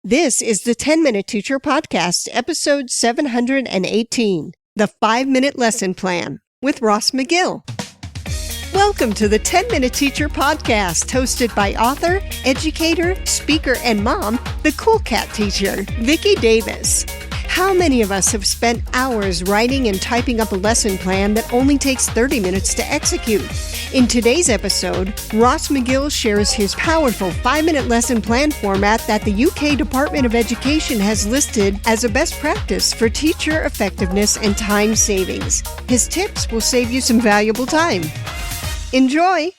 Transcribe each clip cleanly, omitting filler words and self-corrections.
This is the 10-Minute Teacher Podcast, episode 718, The 5-Minute Lesson Plan, with Ross McGill. Welcome to the 10-Minute Teacher Podcast, hosted by author, educator, speaker, and mom, the Cool Cat teacher, Vicki Davis. How many of us have spent hours writing and typing up a lesson plan that only takes 30 minutes to execute? In today's episode, Ross McGill shares his powerful 5-minute lesson plan format that the UK Department of Education has listed as a best practice for teacher effectiveness and time savings. His tips will save you some valuable time. Enjoy!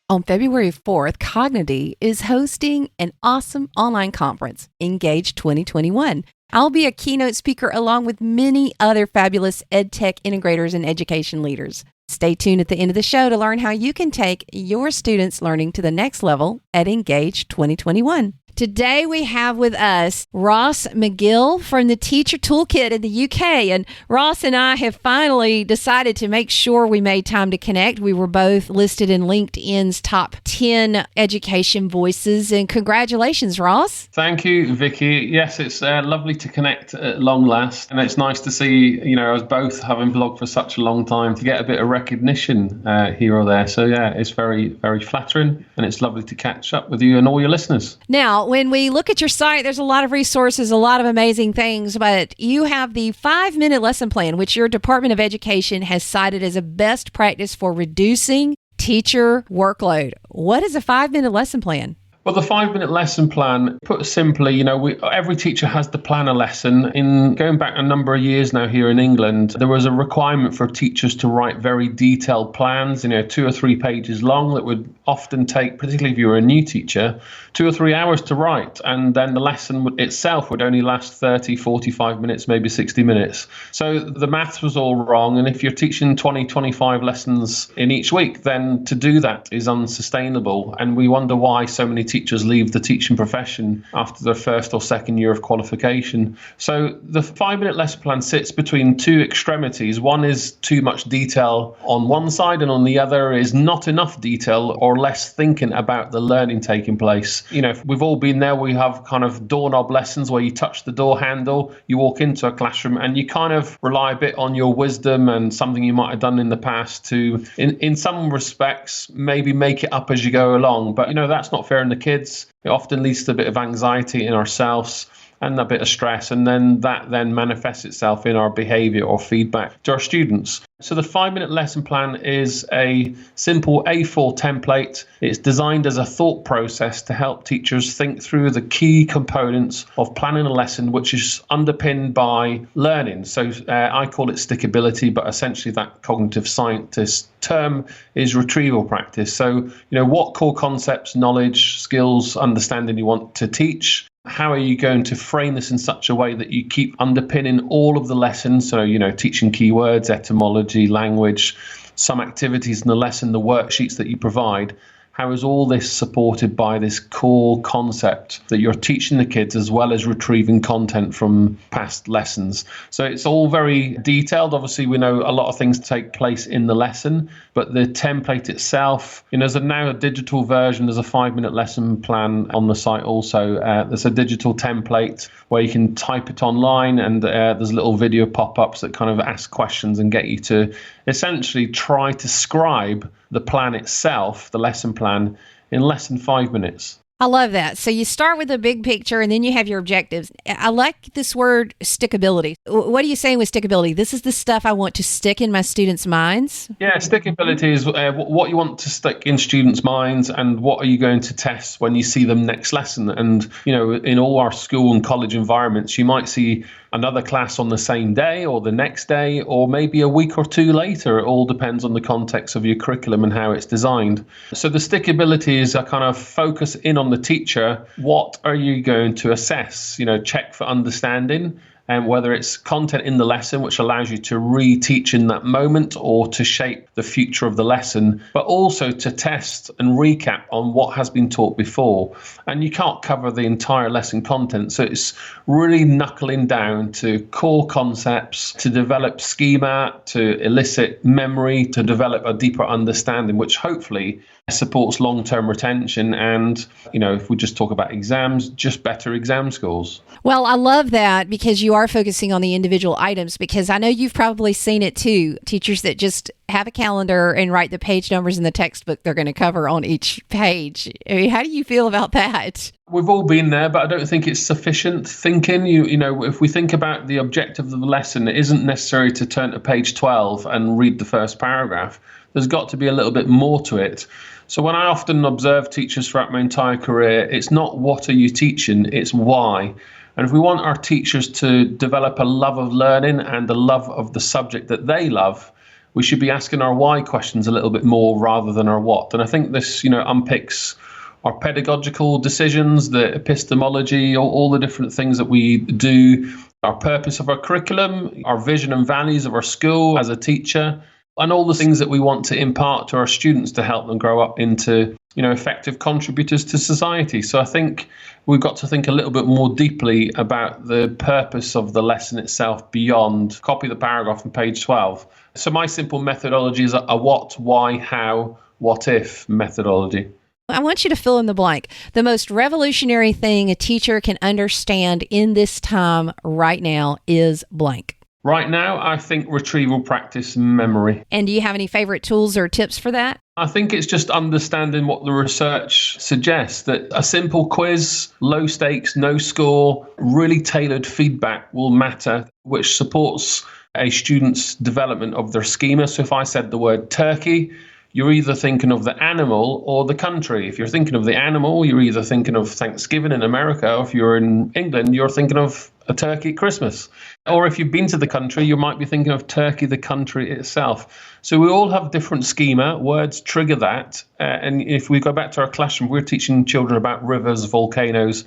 On February 4th, Cognity is hosting an awesome online conference, Engage 2021. I'll be a keynote speaker along with many other fabulous EdTech integrators and education leaders. Stay tuned at the end of the show to learn how you can take your students' learning to the next level at Engage 2021. Today we have with us Ross McGill from the Teacher Toolkit in the UK. And Ross and I have finally decided to make sure we made time to connect. We were both listed in LinkedIn's top 10 education voices. And congratulations, Ross. Thank you, Vicki. Yes, it's lovely to connect at long last. And it's nice to see, us both having blogged for such a long time to get a bit of recognition here or there. So yeah, it's very, very flattering. And it's lovely to catch up with you and all your listeners. Now, when we look at your site, there's a lot of resources, a lot of amazing things, but you have the 5-minute lesson plan, which your Department of Education has cited as a best practice for reducing teacher workload. What is a 5-minute lesson plan? Well, the 5-minute lesson plan, put simply, every teacher has to plan a lesson. In going back a number of years now here in England, there was a requirement for teachers to write very detailed plans, 2 or 3 pages long, that would often take, particularly if you were a new teacher, 2 or 3 hours to write. And then the lesson itself would only last 30, 45 minutes, maybe 60 minutes. So the maths was all wrong. And if you're teaching 20, 25 lessons in each week, then to do that is unsustainable. And we wonder why so many teachers leave the teaching profession after their first or second year of qualification. So the 5-minute lesson plan sits between two extremities. One is too much detail on one side, and on the other is not enough detail or less thinking about the learning taking place. We've all been there. We have kind of doorknob lessons where you touch the door handle, you walk into a classroom, and you kind of rely a bit on your wisdom and something you might have done in the past to, in some respects, maybe make it up as you go along. But, that's not fair on the kids. It often leads to a bit of anxiety in ourselves and a bit of stress, and then that manifests itself in our behavior or feedback to our students. So the 5-minute lesson plan is a simple A4 template. It's designed as a thought process to help teachers think through the key components of planning a lesson, which is underpinned by learning. So I call it stickability, but essentially that cognitive scientist term is retrieval practice. So, what core concepts, knowledge, skills, understanding you want to teach. How are you going to frame this in such a way that you keep underpinning all of the lessons? So, teaching keywords, etymology, language, some activities in the lesson, the worksheets that you provide. How is all this supported by this core concept that you're teaching the kids as well as retrieving content from past lessons? So it's all very detailed. Obviously, we know a lot of things take place in the lesson, but the template itself, there's now a digital version. There's a 5-minute lesson plan on the site also. There's a digital template where you can type it online, and there's little video pop-ups that kind of ask questions and get you to essentially try to scribe the plan itself, the lesson plan, in less than 5 minutes. I love that. So you start with the big picture and then you have your objectives. I like this word stickability. What are you saying with stickability? This is the stuff I want to stick in my students' minds? Yeah, stickability is what you want to stick in students' minds and what are you going to test when you see them next lesson. And, in all our school and college environments, you might see another class on the same day or the next day or maybe a week or two later. It all depends on the context of your curriculum and how it's designed. So the stickability is a kind of focus in on the teacher. What are you going to assess? Check for understanding. And whether it's content in the lesson, which allows you to reteach in that moment or to shape the future of the lesson, but also to test and recap on what has been taught before. And you can't cover the entire lesson content. So it's really knuckling down to core concepts, to develop schema, to elicit memory, to develop a deeper understanding, which hopefully supports long-term retention and, if we just talk about exams, just better exam scores. Well, I love that because you are focusing on the individual items, because I know you've probably seen it too. Teachers that just have a calendar and write the page numbers in the textbook they're going to cover on each page. I mean, how do you feel about that? We've all been there, but I don't think it's sufficient thinking. If we think about the objective of the lesson, it isn't necessary to turn to page 12 and read the first paragraph. There's got to be a little bit more to it. So when I often observe teachers throughout my entire career, it's not what are you teaching, it's why. And if we want our teachers to develop a love of learning and a love of the subject that they love, we should be asking our why questions a little bit more rather than our what. And I think this, unpicks our pedagogical decisions, the epistemology, all the different things that we do, our purpose of our curriculum, our vision and values of our school as a teacher, and all the things that we want to impart to our students to help them grow up into, effective contributors to society. So I think we've got to think a little bit more deeply about the purpose of the lesson itself beyond copy the paragraph on page 12. So my simple methodology is a what, why, how, what if methodology. I want you to fill in the blank. The most revolutionary thing a teacher can understand in this time right now is blank. Right now, I think retrieval practice and memory. And do you have any favorite tools or tips for that? I think it's just understanding what the research suggests, that a simple quiz, low stakes, no score, really tailored feedback will matter, which supports a student's development of their schema. So if I said the word turkey, you're either thinking of the animal or the country. If you're thinking of the animal, you're either thinking of Thanksgiving in America. Or if you're in England, you're thinking of a turkey at Christmas. Or if you've been to the country, you might be thinking of Turkey, the country itself. So we all have different schema. Words trigger that. And if we go back to our classroom, we're teaching children about rivers, volcanoes,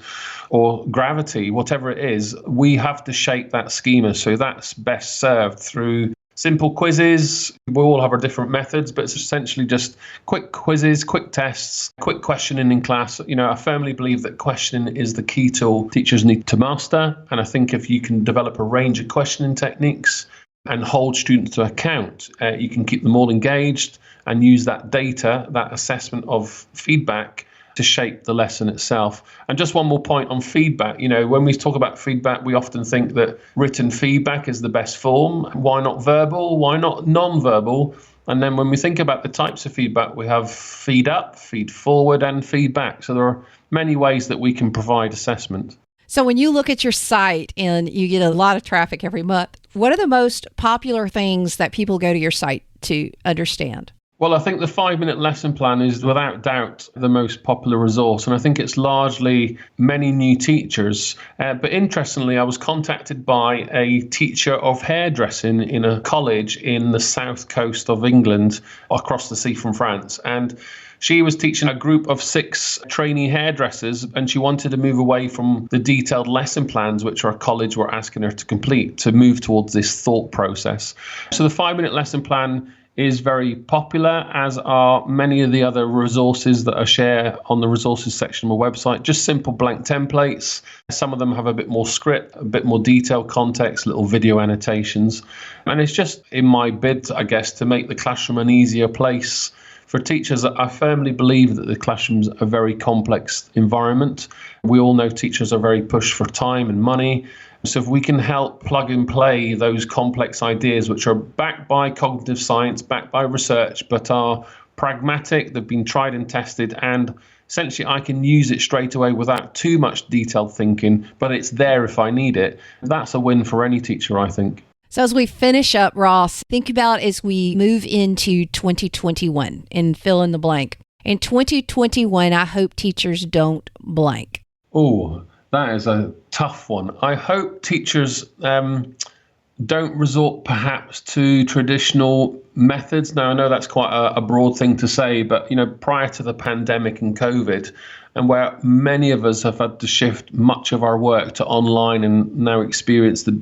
or gravity, whatever it is, we have to shape that schema. So that's best served through simple quizzes. We all have our different methods, but it's essentially just quick quizzes, quick tests, quick questioning in class. I firmly believe that questioning is the key tool teachers need to master. And I think if you can develop a range of questioning techniques and hold students to account, you can keep them all engaged and use that data, that assessment of feedback to shape the lesson itself. And just one more point on feedback. When we talk about feedback, we often think that written feedback is the best form. Why not verbal? Why not non-verbal? And then when we think about the types of feedback, we have feed up, feed forward, and feedback. So there are many ways that we can provide assessment. So when you look at your site and you get a lot of traffic every month, what are the most popular things that people go to your site to understand? Well, I think the 5-minute lesson plan is without doubt the most popular resource, and I think it's largely many new teachers. But interestingly, I was contacted by a teacher of hairdressing in a college in the south coast of England, across the sea from France. And she was teaching a group of 6 trainee hairdressers, and she wanted to move away from the detailed lesson plans which our college were asking her to complete, to move towards this thought process. So the 5-minute lesson plan is very popular, as are many of the other resources that I share on the resources section of my website. Just simple blank templates. Some of them have a bit more script, a bit more detailed context, little video annotations. And it's just in my bid, I guess, to make the classroom an easier place for teachers. I firmly believe that the classroom's a very complex environment. We all know teachers are very pushed for time and money. So if we can help plug and play those complex ideas, which are backed by cognitive science, backed by research, but are pragmatic, they've been tried and tested, and essentially I can use it straight away without too much detailed thinking, but it's there if I need it. That's a win for any teacher, I think. So as we finish up, Ross, think about as we move into 2021 and fill in the blank. In 2021, I hope teachers don't blank. Oh, that is a tough one. I hope teachers don't resort perhaps to traditional methods. Now, I know that's quite a broad thing to say, but prior to the pandemic and COVID, and where many of us have had to shift much of our work to online and now experience the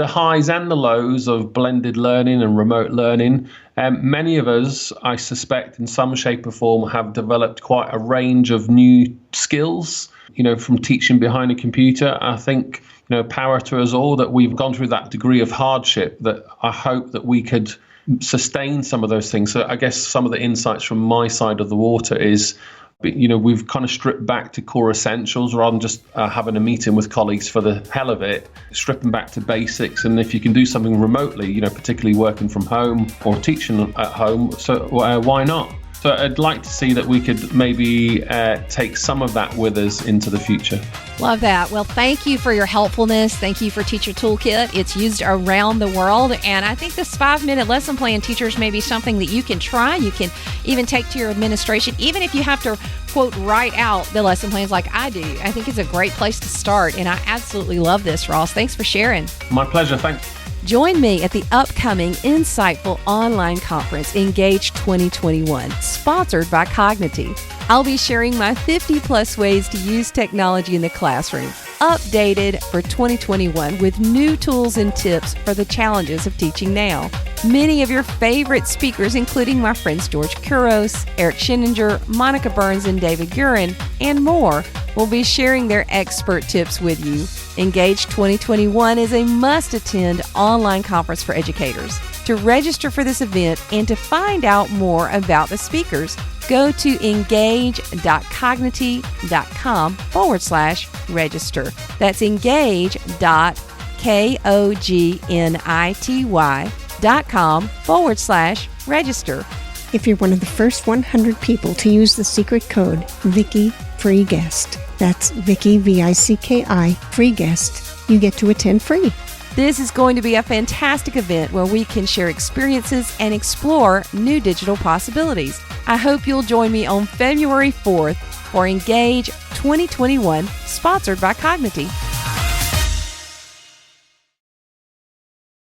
highs and the lows of blended learning and remote learning. Many of us, I suspect, in some shape or form, have developed quite a range of new skills, from teaching behind a computer. I think, power to us all that we've gone through that degree of hardship that I hope that we could sustain some of those things. So I guess some of the insights from my side of the water is, we've kind of stripped back to core essentials rather than just having a meeting with colleagues for the hell of it, stripping back to basics. And if you can do something remotely, particularly working from home or teaching at home, so why not? So I'd like to see that we could maybe take some of that with us into the future. Love that. Well, thank you for your helpfulness. Thank you for Teacher Toolkit. It's used around the world. And I think this 5-minute lesson plan, teachers, may be something that you can try. You can even take to your administration, even if you have to, quote, write out the lesson plans like I do. I think it's a great place to start. And I absolutely love this, Ross. Thanks for sharing. My pleasure. Thanks. Join me at the upcoming insightful online conference, Engage 2021, sponsored by Cognity. I'll be sharing my 50-plus ways to use technology in the classroom, updated for 2021 with new tools and tips for the challenges of teaching now. Many of your favorite speakers, including my friends George Kuros, Eric Schinninger, Monica Burns, and David Gurin, and more, will be sharing their expert tips with you. Engage 2021 is a must-attend online conference for educators. To register for this event and to find out more about the speakers, go to engage.cognity.com/register. That's engage.cognity.com/register. If you're one of the first 100 people to use the secret code Vicki Free Guest, that's Vicki, VICKI, Free Guest, you get to attend free. This is going to be a fantastic event where we can share experiences and explore new digital possibilities. I hope you'll join me on February 4th for Engage 2021, sponsored by Cognity.